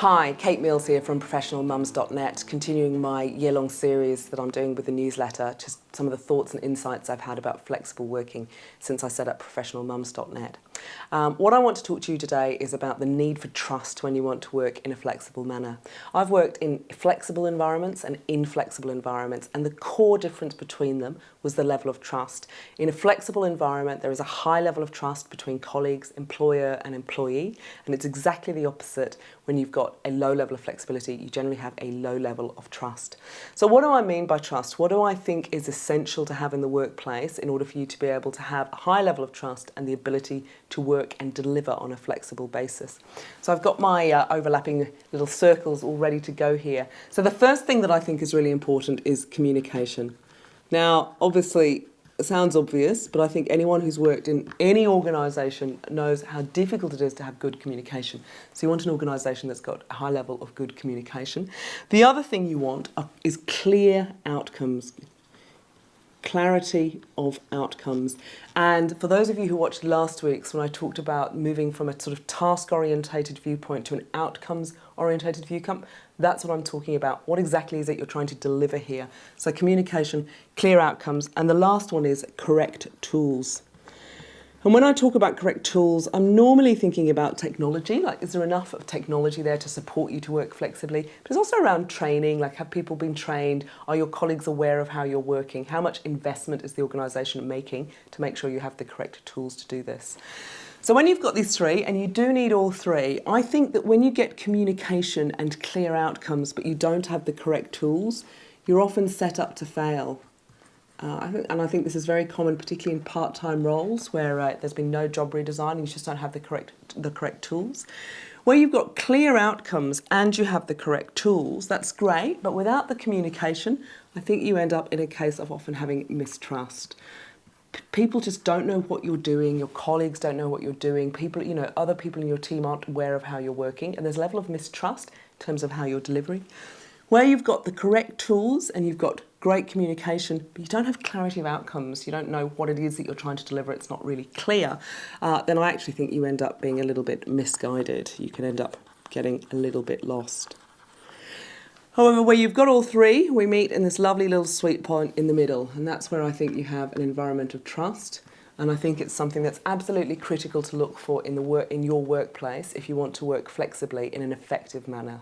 Hi, Kate Mills here from ProfessionalMums.net, continuing my year-long series that I'm doing with the newsletter, just some of the thoughts and insights I've had about flexible working since I set up ProfessionalMums.net. What I want to talk to you today is about the need for trust when you want to work in a flexible manner. I've worked in flexible environments and inflexible environments, and the core difference between them was the level of trust. In a flexible environment, there is a high level of trust between colleagues, employer and employee, and it's exactly the opposite when you've got a low level of flexibility. You generally have a low level of trust. So what do I mean by trust? What do I think is essential to have in the workplace in order for you to be able to have a high level of trust and the ability to work and deliver on a flexible basis? So I've got my overlapping little circles all ready to go here. So the first thing that I think is really important is communication. Now, obviously, it sounds obvious, but I think anyone who's worked in any organisation knows how difficult it is to have good communication. So you want an organisation that's got a high level of good communication. The other thing you want is clear outcomes. Clarity of outcomes. And for those of you who watched last week's when I talked about moving from a sort of task-orientated viewpoint to an outcomes-orientated viewpoint, that's what I'm talking about. What exactly is it you're trying to deliver here? So communication, clear outcomes, and the last one is correct tools. And when I talk about correct tools, I'm normally thinking about technology, like is there enough of technology there to support you to work flexibly? But it's also around training, like have people been trained? Are your colleagues aware of how you're working? How much investment is the organisation making to make sure you have the correct tools to do this? So when you've got these three, and you do need all three, I think that when you get communication and clear outcomes, but you don't have the correct tools, you're often set up to fail. I think this is very common, particularly in part-time roles where there's been no job redesign and you just don't have the correct tools. Where you've got clear outcomes and you have the correct tools, that's great, but without the communication, I think you end up in a case of often having mistrust. People just don't know what you're doing, your colleagues don't know what you're doing, other people in your team aren't aware of how you're working, and there's a level of mistrust in terms of how you're delivering. Where you've got the correct tools and you've got great communication, but you don't have clarity of outcomes, you don't know what it is that you're trying to deliver, it's not really clear, then I actually think you end up being a little bit misguided. You can end up getting a little bit lost. However, where you've got all three, we meet in this lovely little sweet point in the middle, and that's where I think you have an environment of trust. And I think it's something that's absolutely critical to look for in your workplace if you want to work flexibly in an effective manner.